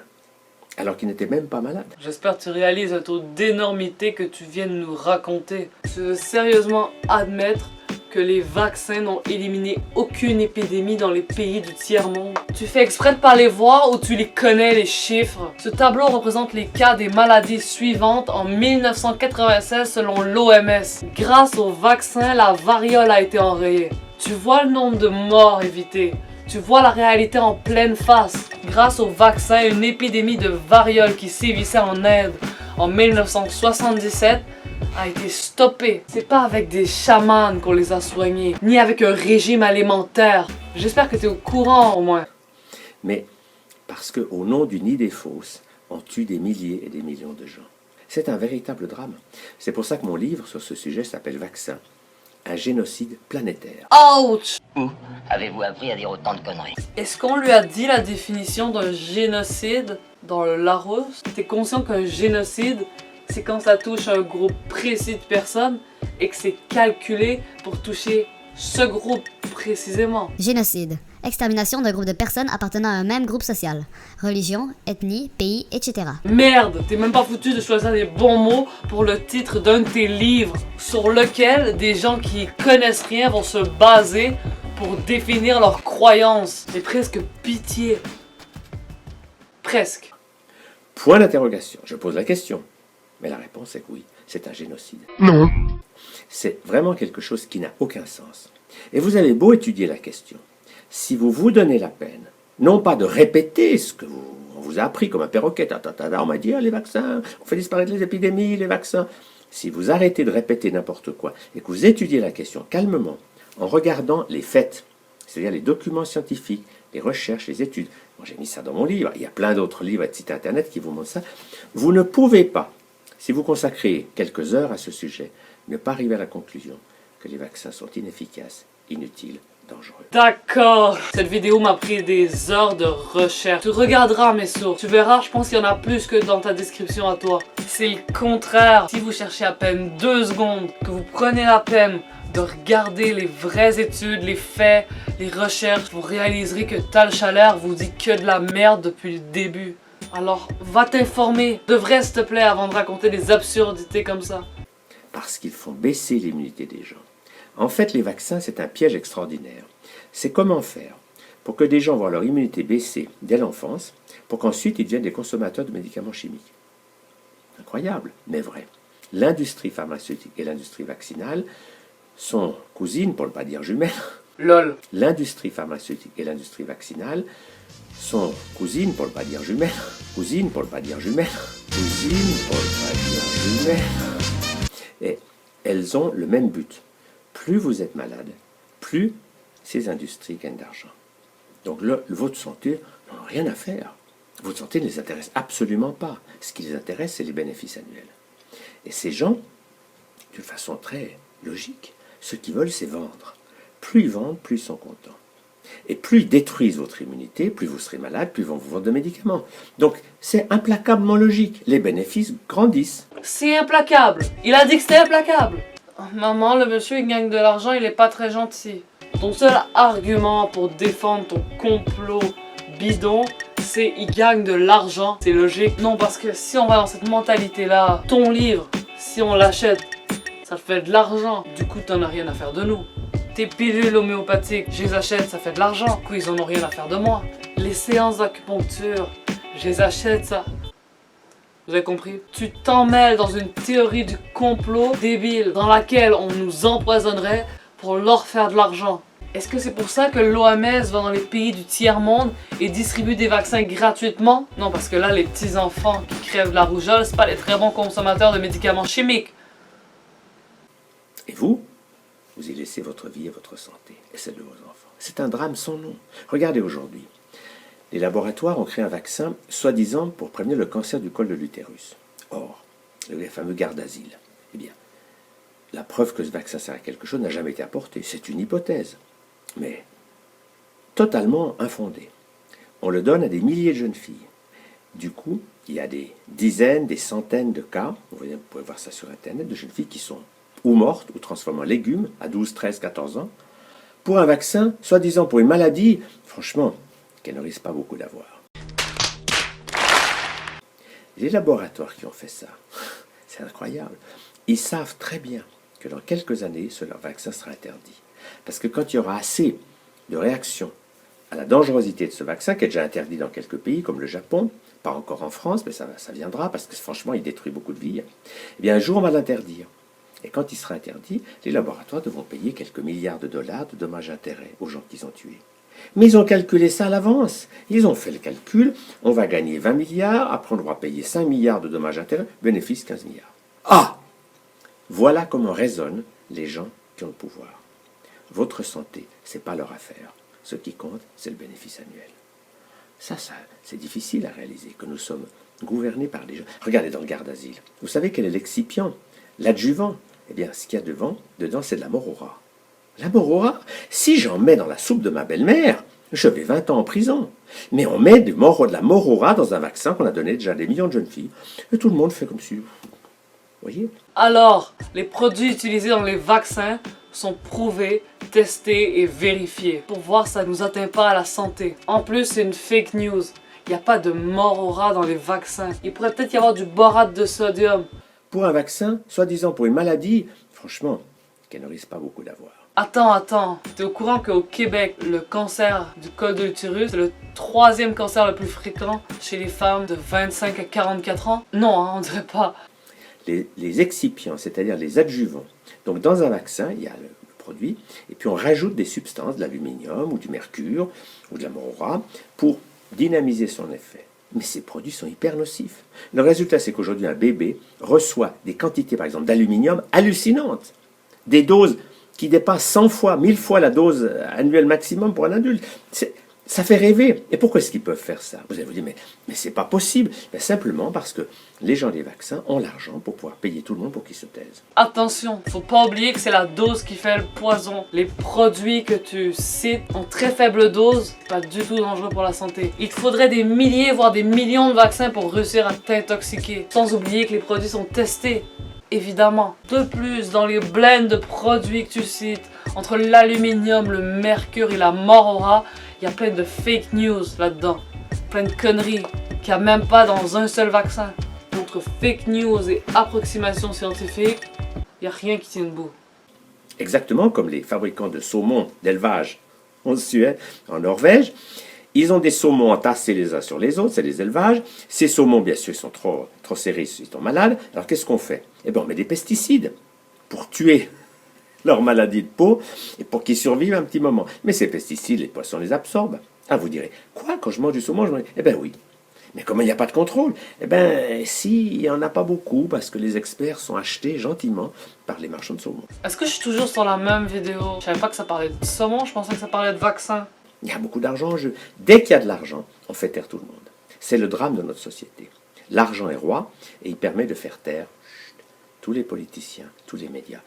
S1: Alors qu'ils n'étaient même pas malades.
S2: J'espère que tu réalises le taux d'énormité que tu viens de nous raconter. Tu veux sérieusement admettre que les vaccins n'ont éliminé aucune épidémie dans les pays du tiers-monde? Tu fais exprès de pas les voir ou tu les connais les chiffres? Ce tableau représente les cas des maladies suivantes en 1996 selon l'OMS. Grâce au vaccin, la variole a été enrayée. Tu vois le nombre de morts évités. Tu vois la réalité en pleine face. Grâce au vaccin, une épidémie de variole qui sévissait en Inde en 1977 a été stoppé. C'est pas avec des chamans qu'on les a soignés, ni avec un régime alimentaire. J'espère que tu es au courant au moins.
S1: Mais parce qu'au nom d'une idée fausse, on tue des milliers et des millions de gens. C'est un véritable drame. C'est pour ça que mon livre sur ce sujet s'appelle Vaccin, un génocide planétaire.
S2: Ouch!
S5: Où avez-vous appris à dire autant de conneries?
S2: Est-ce qu'on lui a dit la définition d'un génocide dans le Larousse? T'es conscient qu'un génocide, c'est quand ça touche un groupe précis de personnes et que c'est calculé pour toucher ce groupe précisément?
S6: Génocide. Extermination d'un groupe de personnes appartenant à un même groupe social. Religion, ethnie, pays, etc.
S2: Merde, t'es même pas foutu de choisir les bons mots pour le titre d'un de tes livres sur lequel des gens qui connaissent rien vont se baser pour définir leurs croyances. J'ai presque pitié. Presque.
S1: Point d'interrogation. Je pose la question. Mais la réponse est que oui, c'est un génocide.
S7: Non.
S1: C'est vraiment quelque chose qui n'a aucun sens. Et vous avez beau étudier la question, si vous vous donnez la peine, non pas de répéter ce que on vous a appris comme un perroquet, on m'a dit, ah, les vaccins, on fait disparaître les épidémies, les vaccins. Si vous arrêtez de répéter n'importe quoi et que vous étudiez la question calmement, en regardant les faits, c'est-à-dire les documents scientifiques, les recherches, les études, moi j'ai mis ça dans mon livre, il y a plein d'autres livres et de sites internet qui vous montrent ça, vous ne pouvez pas, si vous consacrez quelques heures à ce sujet, ne pas arriver à la conclusion que les vaccins sont inefficaces, inutiles, dangereux.
S2: D'accord. Cette vidéo m'a pris des heures de recherche. Tu regarderas mes sources. Tu verras, je pense qu'il y en a plus que dans ta description à toi. C'est le contraire. Si vous cherchez à peine 2 secondes, que vous prenez la peine de regarder les vraies études, les faits, les recherches, vous réaliserez que Tal Chalère vous dit que de la merde depuis le début. Alors, va t'informer. De vrai, s'il te plaît, avant de raconter des absurdités comme ça.
S1: Parce qu'ils font baisser l'immunité des gens. En fait, les vaccins, c'est un piège extraordinaire. C'est comment faire pour que des gens voient leur immunité baisser dès l'enfance, pour qu'ensuite ils deviennent des consommateurs de médicaments chimiques. Incroyable, mais vrai. L'industrie pharmaceutique et l'industrie vaccinale sont cousines, pour ne pas dire jumelles.
S2: LOL.
S1: L'industrie pharmaceutique et l'industrie vaccinale sont cousines, pour ne pas dire jumelles. Cousines, pour ne pas dire jumelles. Cousines, pour ne pas dire jumelles. Et elles ont le même but. Plus vous êtes malade, plus ces industries gagnent d'argent. Donc votre santé n'en a rien à faire. Votre santé ne les intéresse absolument pas. Ce qui les intéresse, c'est les bénéfices annuels. Et ces gens, d'une façon très logique, ce qu'ils veulent, c'est vendre. Plus ils vendent, plus ils sont contents. Et plus ils détruisent votre immunité, plus vous serez malade, plus ils vont vous vendre de médicaments. Donc c'est implacablement logique. Les bénéfices grandissent.
S2: C'est implacable. Il a dit que c'était implacable. Maman, le monsieur, il gagne de l'argent, il est pas très gentil. Ton seul argument pour défendre ton complot bidon, c'est il gagne de l'argent. C'est logique. Non, parce que si on va dans cette mentalité-là, ton livre, si on l'achète, ça te fait de l'argent. Du coup, t'en as rien à faire de nous. Tes pilules homéopathiques, je les achète, ça fait de l'argent. Du coup, ils en ont rien à faire de moi. Les séances d'acupuncture, je les achète, ça. Vous avez compris? Tu t'emmêles dans une théorie du complot débile dans laquelle on nous empoisonnerait pour leur faire de l'argent. Est-ce que c'est pour ça que l'OMS va dans les pays du tiers-monde et distribue des vaccins gratuitement? Non, parce que là, les petits-enfants qui crèvent de la rougeole, c'est pas les très bons consommateurs de médicaments chimiques.
S1: Et vous y laissez votre vie et votre santé, et celle de vos enfants. C'est un drame sans nom. Regardez aujourd'hui. Les laboratoires ont créé un vaccin, soi-disant, pour prévenir le cancer du col de l'utérus. Or, les fameux gardes-asile. Eh bien, la preuve que ce vaccin sert à quelque chose n'a jamais été apportée. C'est une hypothèse, mais totalement infondée. On le donne à des milliers de jeunes filles. Du coup, il y a des dizaines, des centaines de cas, vous pouvez voir ça sur Internet, de jeunes filles qui sont ou mortes ou transformées en légumes à 12, 13, 14 ans, pour un vaccin, soi-disant pour une maladie, franchement, qu'elles ne risquent pas beaucoup d'avoir. Les laboratoires qui ont fait ça, c'est incroyable, ils savent très bien que dans quelques années, leur vaccin sera interdit. Parce que quand il y aura assez de réactions à la dangerosité de ce vaccin, qui est déjà interdit dans quelques pays, comme le Japon, pas encore en France, mais ça viendra, parce que franchement, il détruit beaucoup de vies, eh bien un jour, on va l'interdire. Et quand il sera interdit, les laboratoires devront payer quelques milliards de dollars de dommages et intérêts aux gens qu'ils ont tués. Mais ils ont calculé ça à l'avance. Ils ont fait le calcul, on va gagner 20 milliards, après on devra payer 5 milliards de dommages intérêts, bénéfice 15 milliards. Ah! Voilà comment raisonnent les gens qui ont le pouvoir. Votre santé, ce n'est pas leur affaire. Ce qui compte, c'est le bénéfice annuel. Ça, c'est difficile à réaliser, que nous sommes gouvernés par des gens. Regardez dans le garde d'asile. Vous savez quel est l'excipient, l'adjuvant? Eh bien, ce qu'il y a dedans, c'est de la morora. La morora, si j'en mets dans la soupe de ma belle-mère, je vais 20 ans en prison. Mais on met de la morora dans un vaccin qu'on a donné déjà à des millions de jeunes filles. Et tout le monde fait comme si... Vous voyez?
S2: Alors, les produits utilisés dans les vaccins sont prouvés, testés et vérifiés pour voir si ça ne nous atteint pas à la santé. En plus, c'est une fake news. Il n'y a pas de morora dans les vaccins. Il pourrait peut-être y avoir du borate de sodium.
S1: Pour un vaccin, soi-disant pour une maladie, franchement, qu'elle ne risque pas beaucoup d'avoir.
S2: Attends. T'es au courant qu'au Québec, le cancer du col de l'utérus, c'est le 3e cancer le plus fréquent chez les femmes de 25 à 44 ans? Non, on dirait pas.
S1: Les excipients, c'est-à-dire les adjuvants. Donc dans un vaccin, il y a le produit, et puis on rajoute des substances, de l'aluminium ou du mercure ou de la morora, pour dynamiser son effet. Mais ces produits sont hyper nocifs. Le résultat, c'est qu'aujourd'hui, un bébé reçoit des quantités, par exemple, d'aluminium hallucinantes. Des doses qui dépassent 100 fois, 1000 fois la dose annuelle maximum pour un adulte. Ça fait rêver. Et pourquoi est-ce qu'ils peuvent faire ça? Vous allez vous dire, mais c'est pas possible. Mais simplement parce que les gens des vaccins ont l'argent pour pouvoir payer tout le monde pour qu'ils se taisent.
S2: Attention, faut pas oublier que c'est la dose qui fait le poison. Les produits que tu cites en très faible dose, pas du tout dangereux pour la santé. Il te faudrait des milliers, voire des millions de vaccins pour réussir à t'intoxiquer. Sans oublier que les produits sont testés. Évidemment. De plus, dans les blends de produits que tu cites, entre l'aluminium, le mercure et la morora, il y a plein de fake news là-dedans. Plein de conneries qu'il n'y a même pas dans un seul vaccin. Entre fake news et approximations scientifiques, il n'y a rien qui tient debout.
S1: Exactement comme les fabricants de saumon d'élevage en Suède, en Norvège. Ils ont des saumons entassés les uns sur les autres, c'est les élevages. Ces saumons, bien sûr, ils sont trop serrés, ils sont malades. Alors qu'est-ce qu'on fait? Eh bien, on met des pesticides pour tuer leur maladie de peau et pour qu'ils survivent un petit moment. Mais ces pesticides, les poissons les absorbent. Ah, vous direz, quoi, quand je mange du saumon, je mange... Eh bien oui. Mais comment il n'y a pas de contrôle? Eh bien, si, il n'y en a pas beaucoup, parce que les experts sont achetés gentiment par les marchands de saumon.
S2: Est-ce que je suis toujours sur la même vidéo? Je savais pas que ça parlait de saumon, je pensais que ça parlait de vaccin.
S1: Il y a beaucoup d'argent en jeu. Dès qu'il y a de l'argent, on fait taire tout le monde. C'est le drame de notre société. L'argent est roi et il permet de faire taire tous les politiciens, tous les médias.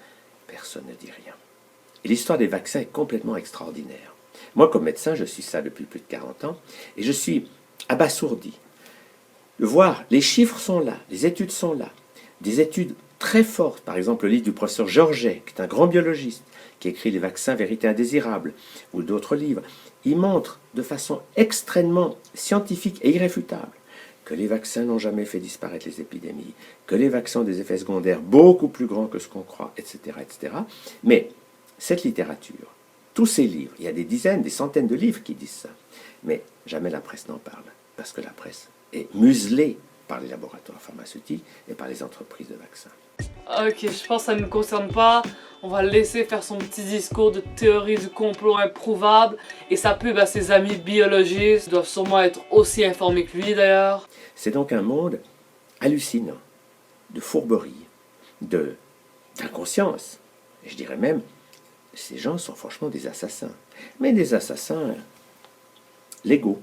S1: Personne ne dit rien. Et l'histoire des vaccins est complètement extraordinaire. Moi, comme médecin, je suis ça depuis plus de 40 ans et je suis abasourdi. De voir, les chiffres sont là, les études sont là. Des études très fortes, par exemple le livre du professeur Georget, qui est un grand biologiste, qui écrit Les vaccins, vérité indésirable, ou d'autres livres. Il montre de façon extrêmement scientifique et irréfutable que les vaccins n'ont jamais fait disparaître les épidémies, que les vaccins ont des effets secondaires beaucoup plus grands que ce qu'on croit, etc., etc. Mais cette littérature, tous ces livres, il y a des dizaines, des centaines de livres qui disent ça, mais jamais la presse n'en parle, parce que la presse est muselée par les laboratoires pharmaceutiques et par les entreprises de vaccins.
S2: Ok, je pense que ça ne nous concerne pas. On va le laisser faire son petit discours de théorie du complot improuvable. Et sa pub à ses amis biologistes doivent sûrement être aussi informés que lui d'ailleurs.
S1: C'est donc un monde hallucinant, de fourberie, d'inconscience. Et je dirais même, ces gens sont franchement des assassins. Mais des assassins légaux,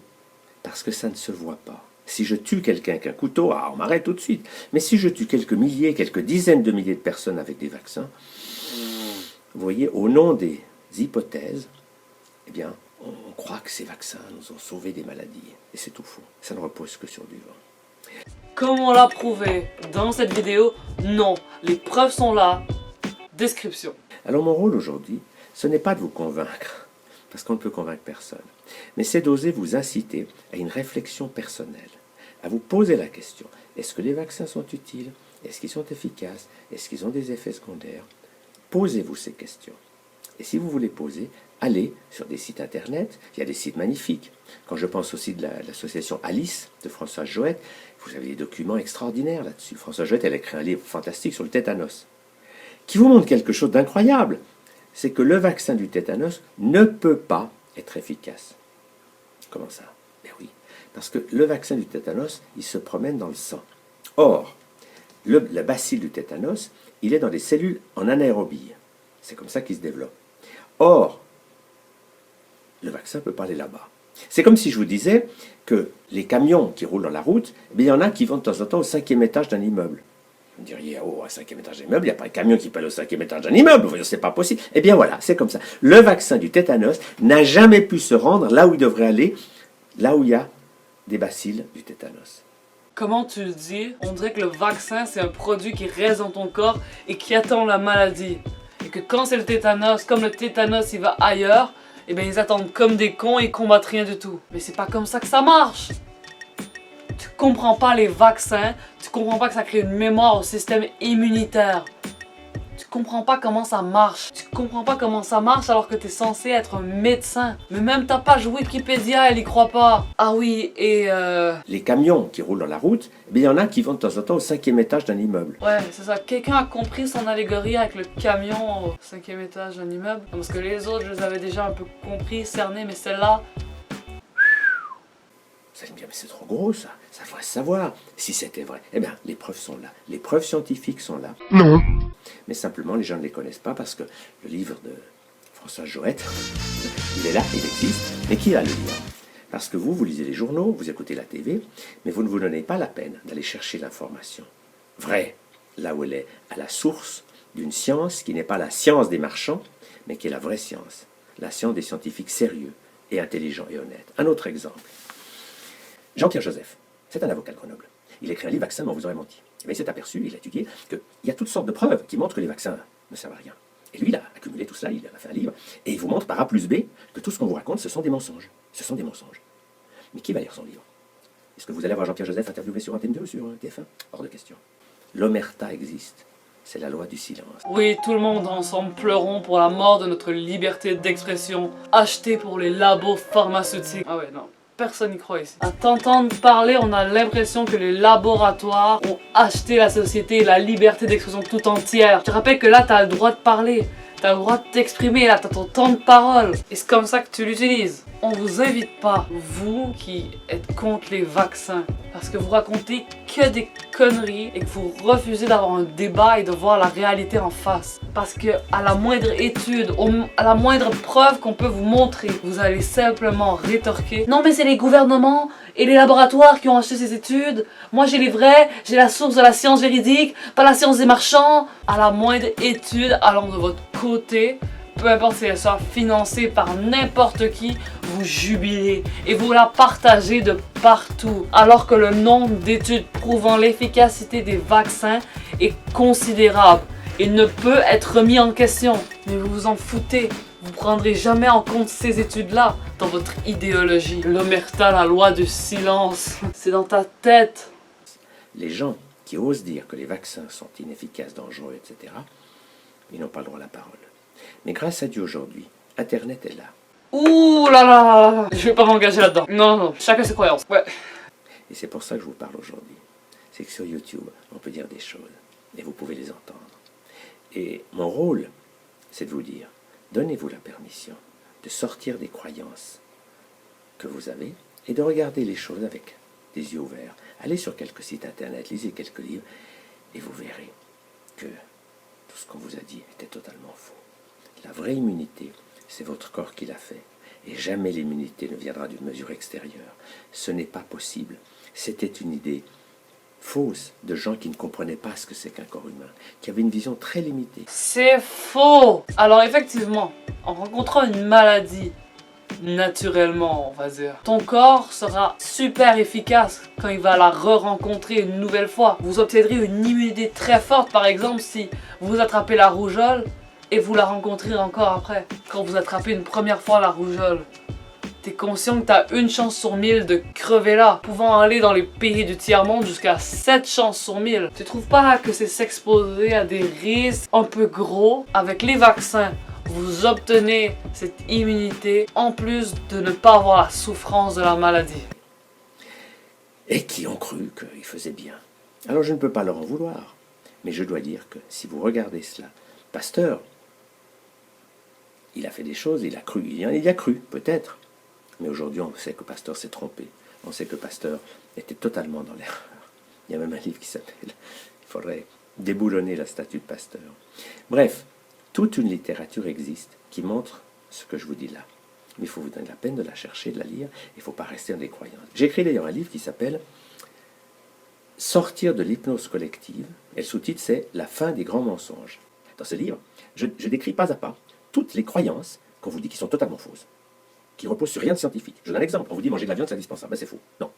S1: parce que ça ne se voit pas. Si je tue quelqu'un avec un couteau, on m'arrête tout de suite. Mais si je tue quelques milliers, quelques dizaines de milliers de personnes avec des vaccins, vous voyez, au nom des hypothèses, eh bien, on croit que ces vaccins nous ont sauvé des maladies. Et c'est tout faux. Ça ne repose que sur du vent.
S2: Comme on l'a prouvé dans cette vidéo, non. Les preuves sont là. Description.
S1: Alors mon rôle aujourd'hui, ce n'est pas de vous convaincre, parce qu'on ne peut convaincre personne, mais c'est d'oser vous inciter à une réflexion personnelle, à vous poser la question, est-ce que les vaccins sont utiles? Est-ce qu'ils sont efficaces? Est-ce qu'ils ont des effets secondaires? Posez-vous ces questions. Et si vous voulez poser, allez sur des sites internet, il y a des sites magnifiques. Quand je pense aussi de l'association Alice de Françoise Joët, vous avez des documents extraordinaires là-dessus. Françoise Joët, elle a écrit un livre fantastique sur le tétanos, qui vous montre quelque chose d'incroyable. C'est que le vaccin du tétanos ne peut pas être efficace. Comment ça? Ben oui, parce que le vaccin du tétanos, il se promène dans le sang. Or, le bacille du tétanos, il est dans des cellules en anaérobie. C'est comme ça qu'il se développe. Or, le vaccin ne peut pas aller là-bas. C'est comme si je vous disais que les camions qui roulent dans la route, il y en a qui vont de temps en temps au 5e étage d'un immeuble. Vous me diriez, oh, au 5e étage d'un immeuble, il n'y a pas de camion qui peut aller au 5e étage d'un immeuble, c'est pas possible. Eh bien voilà, c'est comme ça. Le vaccin du tétanos n'a jamais pu se rendre là où il devrait aller, là où il y a des bacilles du tétanos.
S2: Comment tu le dis? On dirait que le vaccin, c'est un produit qui reste dans ton corps et qui attend la maladie. Et que quand c'est le tétanos, comme le tétanos il va ailleurs, eh bien ils attendent comme des cons et ils combattent rien du tout. Mais c'est pas comme ça que ça marche. Tu comprends pas les vaccins, tu comprends pas que ça crée une mémoire au système immunitaire. Tu comprends pas comment ça marche. Tu comprends pas comment ça marche alors que t'es censé être un médecin. Mais même ta page Wikipédia, elle y croit pas. Ah oui, et
S1: Les camions qui roulent dans la route, il y en a qui vont de temps en temps au 5e étage d'un immeuble.
S2: ouais, c'est ça. Quelqu'un a compris son allégorie avec le camion au 5e étage d'un immeuble. Parce que les autres, je les avais déjà un peu compris, cernés, mais celle-là...
S1: Vous allez me dire, mais c'est trop gros ça, ça devrait se savoir. Si c'était vrai, eh bien, les preuves sont là. Les preuves scientifiques sont là.
S7: Non.
S1: Mais simplement, les gens ne les connaissent pas parce que le livre de François Joëtte, il est là, il existe. Mais qui va le lire? Parce que vous lisez les journaux, vous écoutez la TV, mais vous ne vous donnez pas la peine d'aller chercher l'information vraie, là où elle est, à la source d'une science qui n'est pas la science des marchands, mais qui est la vraie science. La science des scientifiques sérieux et intelligents et honnêtes. Un autre exemple. Jean-Pierre Joseph, c'est un avocat de Grenoble. Il écrit un livre, Vaccin, mais on vous aurait menti. Et bien, il s'est aperçu, il a étudié, qu'il y a toutes sortes de preuves qui montrent que les vaccins ne servent à rien. Et lui, il a accumulé tout cela, il a fait un livre, et il vous montre par A plus B que tout ce qu'on vous raconte, ce sont des mensonges. Ce sont des mensonges. Mais qui va lire son livre? Est-ce que vous allez voir Jean-Pierre Joseph interviewé sur Antenne 2 ou sur TF1? Hors de question. L'omerta existe. C'est la loi du silence.
S2: Oui, tout le monde ensemble pleurons pour la mort de notre liberté d'expression, achetée pour les labos pharmaceutiques. Ah ouais, non. Personne n'y croit ici. À t'entendre parler, on a l'impression que les laboratoires ont acheté la société et la liberté d'expression tout entière. Je te rappelle que là, t'as le droit de parler, t'as le droit de t'exprimer, là, t'as ton temps de parole. Et c'est comme ça que tu l'utilises. On vous invite pas, vous qui êtes contre les vaccins, parce que vous racontez que des conneries et que vous refusez d'avoir un débat et de voir la réalité en face. Parce que à la moindre étude, à la moindre preuve qu'on peut vous montrer, vous allez simplement rétorquer: non mais c'est les gouvernements et les laboratoires qui ont acheté ces études, moi j'ai les vrais, j'ai la source de la science véridique, pas la science des marchands. À la moindre étude allant de votre côté, peu importe si elle soit financée par n'importe qui, vous jubilez et vous la partagez de partout. Alors que le nombre d'études prouvant l'efficacité des vaccins est considérable et ne peut être remis en question. Mais vous vous en foutez. Vous prendrez jamais en compte ces études-là dans votre idéologie. L'omerta, la loi du silence, c'est dans ta tête.
S1: Les gens qui osent dire que les vaccins sont inefficaces, dangereux, etc., ils n'ont pas le droit à la parole. Mais grâce à Dieu aujourd'hui, Internet est là.
S2: Ouh là là là là, je vais pas m'engager là-dedans. Non, non, chacun ses croyances. Ouais.
S1: Et c'est pour ça que je vous parle aujourd'hui. C'est que sur YouTube, on peut dire des choses, et vous pouvez les entendre. Et mon rôle, c'est de vous dire, donnez-vous la permission de sortir des croyances que vous avez et de regarder les choses avec des yeux ouverts. Allez sur quelques sites internet, lisez quelques livres, et vous verrez que tout ce qu'on vous a dit était totalement faux. La vraie immunité, c'est votre corps qui l'a fait. Et jamais l'immunité ne viendra d'une mesure extérieure. Ce n'est pas possible. C'était une idée fausse de gens qui ne comprenaient pas ce que c'est qu'un corps humain, qui avaient une vision très limitée.
S2: C'est faux! Alors effectivement, en rencontrant une maladie, naturellement, on va dire, ton corps sera super efficace quand il va la re-rencontrer une nouvelle fois. Vous obtiendrez une immunité très forte, par exemple, si vous attrapez la rougeole et vous la rencontrez encore après. Quand vous attrapez une première fois la rougeole, t'es conscient que t'as une chance sur 1000 de crever là, pouvant aller dans les pays du tiers-monde jusqu'à 7 chances sur 1000. Tu trouves pas que c'est s'exposer à des risques un peu gros? Avec les vaccins, vous obtenez cette immunité en plus de ne pas avoir la souffrance de la maladie.
S1: Et qui ont cru qu'ils faisaient bien. Alors je ne peux pas leur en vouloir. Mais je dois dire que si vous regardez cela, Pasteur, il a fait des choses, il a cru, il y a cru, peut-être. Mais aujourd'hui, on sait que Pasteur s'est trompé. On sait que Pasteur était totalement dans l'erreur. Il y a même un livre qui s'appelle « Il faudrait déboulonner la statue de Pasteur ». Bref, toute une littérature existe qui montre ce que je vous dis là. Mais il faut vous donner la peine de la chercher, de la lire. Il ne faut pas rester dans des croyances. J'ai écrit d'ailleurs un livre qui s'appelle « Sortir de l'hypnose collective ». Et le sous-titre, c'est « La fin des grands mensonges ». Dans ce livre, je décris pas à pas toutes les croyances qu'on vous dit qui sont totalement fausses, qui reposent sur rien de scientifique. Je donne un exemple. On vous dit manger de la viande, c'est indispensable. Ben, c'est faux. Non.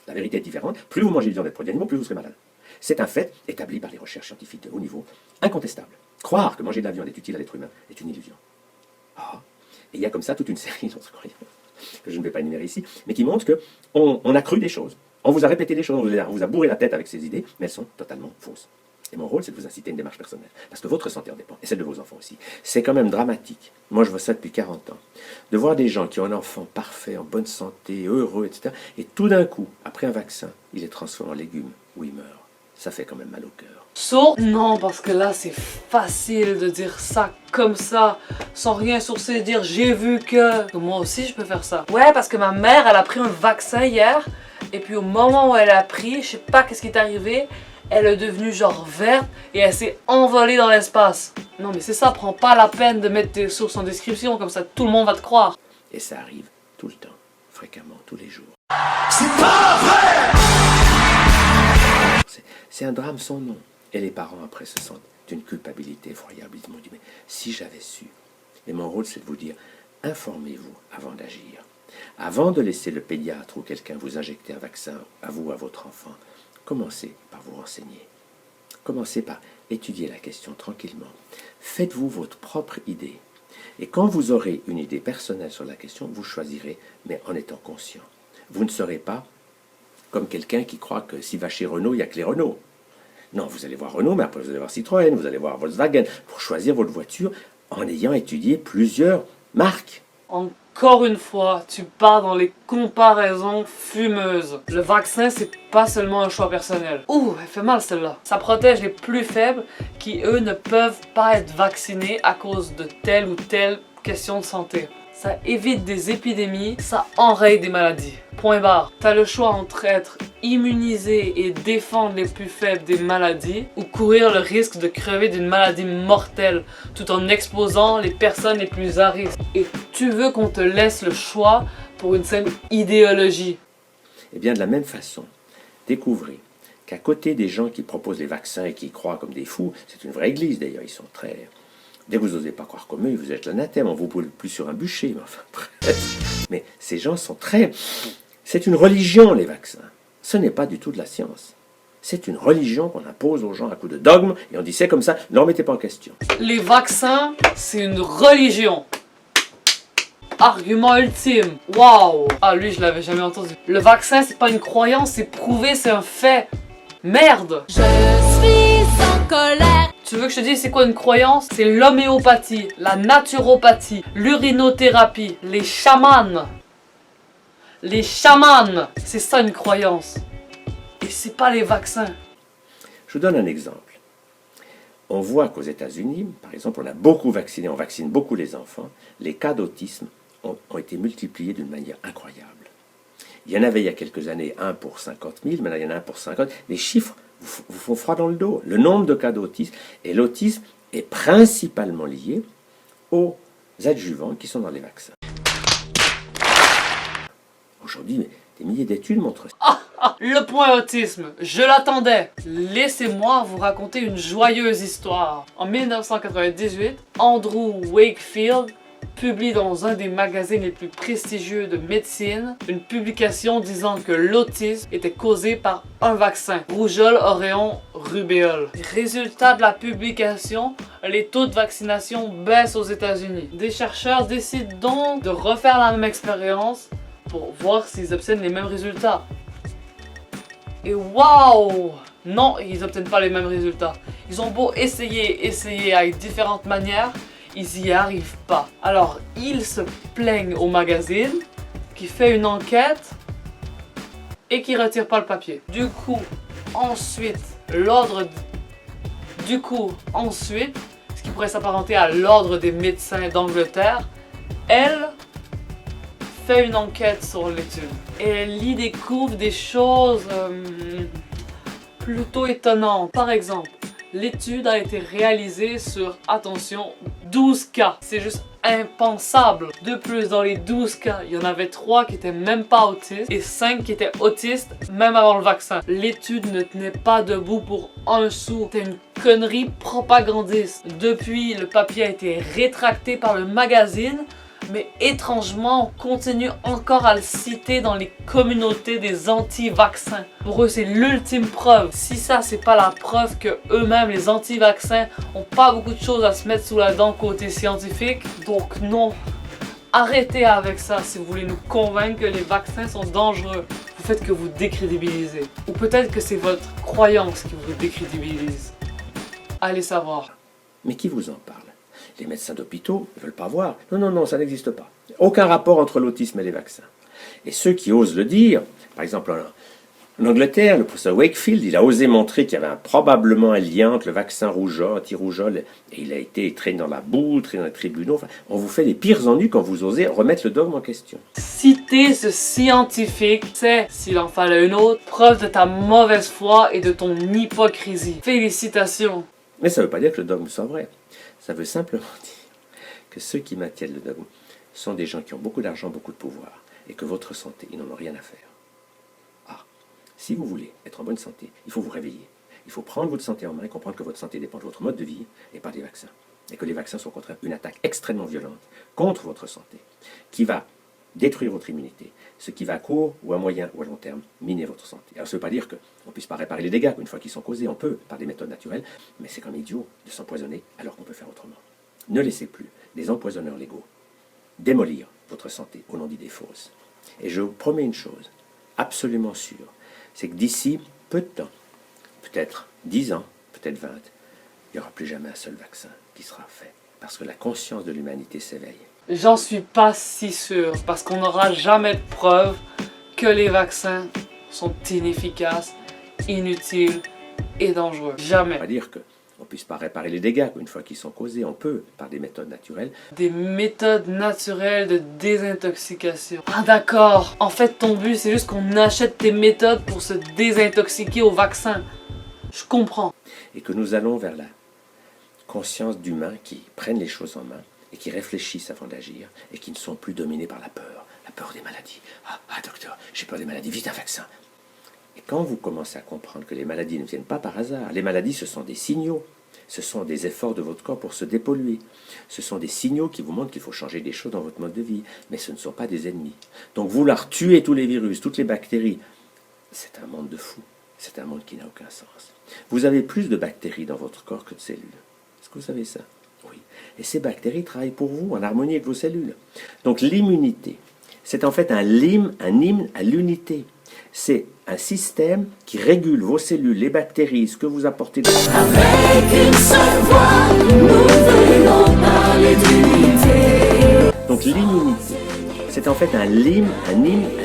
S1: La vérité est différente. Plus vous mangez de viande et de produits animaux, plus vous serez malade. C'est un fait établi par les recherches scientifiques de haut niveau, incontestable. Croire que manger de la viande est utile à l'être humain est une illusion. Ah. Et il y a comme ça toute une série d'autres croyances que je ne vais pas énumérer ici, mais qui montrent qu'on a cru des choses. On vous a répété des choses, on vous a bourré la tête avec ces idées, mais elles sont totalement fausses. Et mon rôle, c'est de vous inciter à une démarche personnelle. Parce que votre santé en dépend, et celle de vos enfants aussi. C'est quand même dramatique. Moi, je vois ça depuis 40 ans. De voir des gens qui ont un enfant parfait, en bonne santé, heureux, etc. Et tout d'un coup, après un vaccin, il est transformé en légume ou il meurt. Ça fait quand même mal au cœur.
S2: Sourd? Non, parce que là, c'est facile de dire ça comme ça, sans rien sourcer et dire j'ai vu que... Moi aussi, je peux faire ça. Ouais, parce que ma mère, elle a pris un vaccin hier, et puis au moment où elle a pris, je sais pas qu'est-ce qui est arrivé, elle est devenue genre verte et elle s'est envolée dans l'espace. Non mais c'est ça, prends pas la peine de mettre tes sources en description, comme ça tout le monde va te croire.
S1: Et ça arrive tout le temps, fréquemment, tous les jours.
S7: C'est pas vrai!
S1: C'est un drame sans nom. Et les parents après se sentent d'une culpabilité effroyable. Ils me disent, mais si j'avais su. Et mon rôle c'est de vous dire, informez-vous avant d'agir. Avant de laisser le pédiatre ou quelqu'un vous injecter un vaccin, à vous ou à votre enfant, commencez par vous renseigner. Commencez par étudier la question tranquillement. Faites-vous votre propre idée. Et quand vous aurez une idée personnelle sur la question, vous choisirez, mais en étant conscient. Vous ne serez pas comme quelqu'un qui croit que s'il va chez Renault, il n'y a que les Renault. Non, vous allez voir Renault, mais après vous allez voir Citroën, vous allez voir Volkswagen, pour choisir votre voiture en ayant étudié plusieurs marques.
S2: Encore une fois, tu pars dans les comparaisons fumeuses. Le vaccin, c'est pas seulement un choix personnel. Ouh, elle fait mal celle-là. Ça protège les plus faibles qui, eux, ne peuvent pas être vaccinés à cause de telle ou telle question de santé. Ça évite des épidémies, ça enraye des maladies. Point barre. T'as le choix entre être immunisé et défendre les plus faibles des maladies ou courir le risque de crever d'une maladie mortelle tout en exposant les personnes les plus à risque. Et tu veux qu'on te laisse le choix pour une simple idéologie.
S1: Eh bien, de la même façon, découvrez qu'à côté des gens qui proposent les vaccins et qui y croient comme des fous, c'est une vraie église d'ailleurs, ils sont très... Dès que vous n'osez pas croire comme eux, vous êtes l'anathème, on vous poule plus sur un bûcher, mais enfin, bref. Mais ces gens sont très... C'est une religion, les vaccins. Ce n'est pas du tout de la science. C'est une religion qu'on impose aux gens à coup de dogme, et on dit c'est comme ça, ne remettez pas en question.
S2: Les vaccins, c'est une religion. Argument ultime. Waouh. Ah, lui, je l'avais jamais entendu. Le vaccin, c'est pas une croyance, c'est prouvé, c'est un fait. Merde.
S8: Je suis en colère.
S2: Tu veux que je te dise c'est quoi une croyance? C'est l'homéopathie, la naturopathie, l'urinothérapie, les chamans. Les chamans, c'est ça une croyance. Et c'est pas les vaccins.
S1: Je vous donne un exemple. On voit qu'aux États-Unis, par exemple, on a beaucoup vacciné, on vaccine beaucoup les enfants. Les cas d'autisme ont été multipliés d'une manière incroyable. Il y en avait il y a quelques années 1 pour 50 000, maintenant il y en a 1 pour 50. Les chiffres vous font froid dans le dos. Le nombre de cas d'autisme, et l'autisme est principalement lié aux adjuvants qui sont dans les vaccins. Aujourd'hui, des milliers d'études montrent ça.
S2: Le point autisme, je l'attendais. Laissez-moi vous raconter une joyeuse histoire. En 1998, Andrew Wakefield publie dans un des magazines les plus prestigieux de médecine une publication disant que l'autisme était causé par un vaccin, rougeole, auréon, rubéole. Résultat de la publication, les taux de vaccination baissent aux États-Unis. Des chercheurs décident donc de refaire la même expérience pour voir s'ils obtiennent les mêmes résultats. Et waouh! Non, ils n'obtiennent pas les mêmes résultats. Ils ont beau essayer avec différentes manières, ils n'y arrivent pas. Alors, ils se plaignent au magazine, qui fait une enquête, et qui retire pas le papier. Du coup, ensuite, ce qui pourrait s'apparenter à l'ordre des médecins d'Angleterre, elle fait une enquête sur l'étude. Et elle y découvre des choses plutôt étonnantes. Par exemple, l'étude a été réalisée sur, attention, 12 cas. C'est juste impensable. De plus, dans les 12 cas, il y en avait 3 qui étaient même pas autistes et 5 qui étaient autistes même avant le vaccin. L'étude ne tenait pas debout pour un sou. C'était une connerie propagandiste. Depuis, le papier a été rétracté par le magazine, mais étrangement, on continue encore à le citer dans les communautés des anti-vaccins. Pour eux, c'est l'ultime preuve. Si ça, c'est pas la preuve que eux-mêmes, les anti-vaccins, ont pas beaucoup de choses à se mettre sous la dent côté scientifique, donc non. Arrêtez avec ça si vous voulez nous convaincre que les vaccins sont dangereux. Vous faites que vous décrédibilisez. Ou peut-être que c'est votre croyance qui vous décrédibilise. Allez savoir.
S1: Mais qui vous en parle? Les médecins d'hôpitaux ne veulent pas voir. Non, non, non, ça n'existe pas. Aucun rapport entre l'autisme et les vaccins. Et ceux qui osent le dire, par exemple en Angleterre, le professeur Wakefield, il a osé montrer qu'il y avait probablement un lien entre le vaccin rougeole, anti-rougeole, et il a été traîné dans la boue, traîné dans les tribunaux. Enfin, on vous fait les pires ennuis quand vous osez remettre le dogme en question.
S2: Citer ce scientifique, c'est, s'il en fallait une autre, preuve de ta mauvaise foi et de ton hypocrisie. Félicitations.
S1: Mais ça ne veut pas dire que le dogme soit vrai. Ça veut simplement dire que ceux qui maintiennent le dogme sont des gens qui ont beaucoup d'argent, beaucoup de pouvoir, et que votre santé, ils n'en ont rien à faire. Ah, si vous voulez être en bonne santé, il faut vous réveiller. Il faut prendre votre santé en main et comprendre que votre santé dépend de votre mode de vie et pas des vaccins. Et que les vaccins sont au contraire une attaque extrêmement violente contre votre santé, qui va détruire votre immunité, ce qui va à court ou à moyen ou à long terme miner votre santé. Alors ça ne veut pas dire qu'on ne puisse pas réparer les dégâts une fois qu'ils sont causés, on peut par des méthodes naturelles, mais c'est quand même idiot de s'empoisonner alors qu'on peut faire autrement. Ne laissez plus des empoisonneurs légaux démolir votre santé au nom d'idées fausses. Et je vous promets une chose, absolument sûre, c'est que d'ici peu de temps, peut-être 10 ans, peut-être 20, il n'y aura plus jamais un seul vaccin qui sera fait, parce que la conscience de l'humanité s'éveille.
S2: J'en suis pas si sûr, parce qu'on n'aura jamais de preuve que les vaccins sont inefficaces, inutiles et dangereux. Jamais.
S1: Ça ne veut pas dire qu'on ne puisse pas réparer les dégâts une fois qu'ils sont causés, on peut par des méthodes naturelles.
S2: Des méthodes naturelles de désintoxication. Ah d'accord, en fait ton but c'est juste qu'on achète tes méthodes pour se désintoxiquer au vaccin. Je comprends.
S1: Et que nous allons vers la conscience d'humains qui prennent les choses en main et qui réfléchissent avant d'agir, et qui ne sont plus dominés par la peur des maladies. Ah, docteur, j'ai peur des maladies, vite un vaccin. Et quand vous commencez à comprendre que les maladies ne viennent pas par hasard, les maladies ce sont des signaux, ce sont des efforts de votre corps pour se dépolluer, ce sont des signaux qui vous montrent qu'il faut changer des choses dans votre mode de vie, mais ce ne sont pas des ennemis. Donc vouloir tuer tous les virus, toutes les bactéries, c'est un monde de fous, c'est un monde qui n'a aucun sens. Vous avez plus de bactéries dans votre corps que de cellules. Est-ce que vous savez ça? Oui. Et ces bactéries travaillent pour vous, en harmonie avec vos cellules. Donc l'immunité, c'est en fait un hymne à l'unité. C'est un système qui régule vos cellules, les bactéries, ce que vous apportez.
S7: Avec une seule voix, nous venons parler d'unité.
S1: Donc l'immunité, c'est en fait un hymne à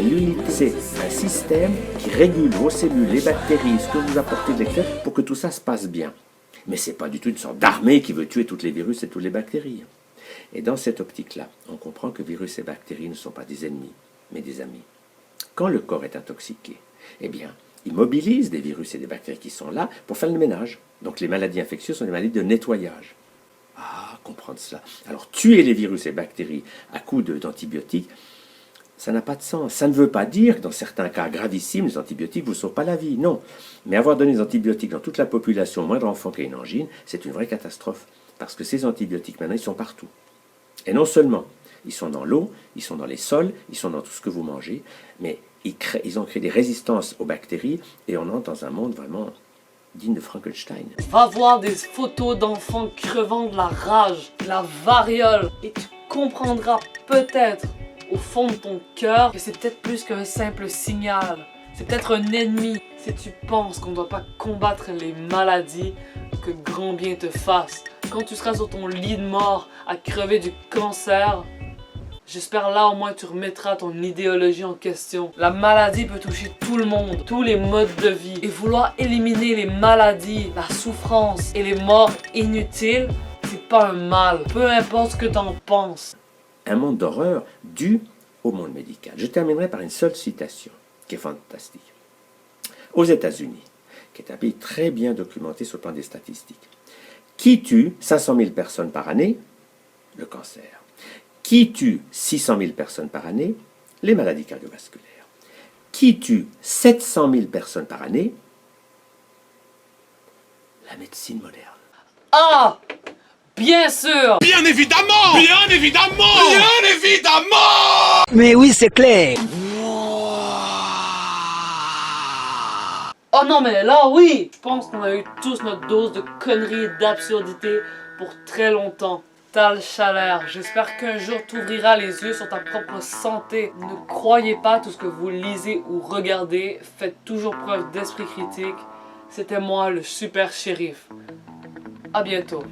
S1: l'unité. C'est un système qui régule vos cellules, les bactéries, ce que vous apportez de l'extérieur, pour que tout ça se passe bien. Mais ce n'est pas du tout une sorte d'armée qui veut tuer tous les virus et toutes les bactéries. Et dans cette optique-là, on comprend que virus et bactéries ne sont pas des ennemis, mais des amis. Quand le corps est intoxiqué, eh bien, il mobilise des virus et des bactéries qui sont là pour faire le ménage. Donc les maladies infectieuses sont des maladies de nettoyage. Ah, comprendre cela. Alors tuer les virus et bactéries à coups d'antibiotiques, ça n'a pas de sens. Ça ne veut pas dire que dans certains cas gravissimes, les antibiotiques ne vous sauvent pas la vie. Non. Mais avoir donné des antibiotiques dans toute la population, au moindre enfant qui a une angine, c'est une vraie catastrophe. Parce que ces antibiotiques, maintenant, ils sont partout. Et non seulement, ils sont dans l'eau, ils sont dans les sols, ils sont dans tout ce que vous mangez, mais ils ont créé des résistances aux bactéries et on entre dans un monde vraiment digne de Frankenstein.
S2: Va voir des photos d'enfants crevant de la rage, de la variole, et tu comprendras peut-être au fond de ton cœur que c'est peut-être plus qu'un simple signal. C'est peut-être un ennemi. Si tu penses qu'on ne doit pas combattre les maladies, que grand bien te fasse. Quand tu seras sur ton lit de mort à crever du cancer, j'espère là au moins tu remettras ton idéologie en question. La maladie peut toucher tout le monde, tous les modes de vie. Et vouloir éliminer les maladies, la souffrance et les morts inutiles, c'est pas un mal. Peu importe ce que t'en penses.
S1: Un monde d'horreur dû au monde médical. Je terminerai par une seule citation qui est fantastique. Aux États-Unis, qui est un pays très bien documenté sur le plan des statistiques, qui tue 500 000 personnes par année? Le cancer. Qui tue 600 000 personnes par année? Les maladies cardiovasculaires. Qui tue 700 000 personnes par année? La médecine moderne.
S2: Ah! Bien sûr!
S9: Bien évidemment! Bien évidemment! Bien évidemment!
S10: Mais oui, c'est clair.
S2: Oh non, mais là, oui! Je pense qu'on a eu tous notre dose de conneries et d'absurdité pour très longtemps. Tal Chalère, j'espère qu'un jour tu ouvriras les yeux sur ta propre santé. Ne croyez pas tout ce que vous lisez ou regardez. Faites toujours preuve d'esprit critique. C'était moi, le super shérif. À bientôt.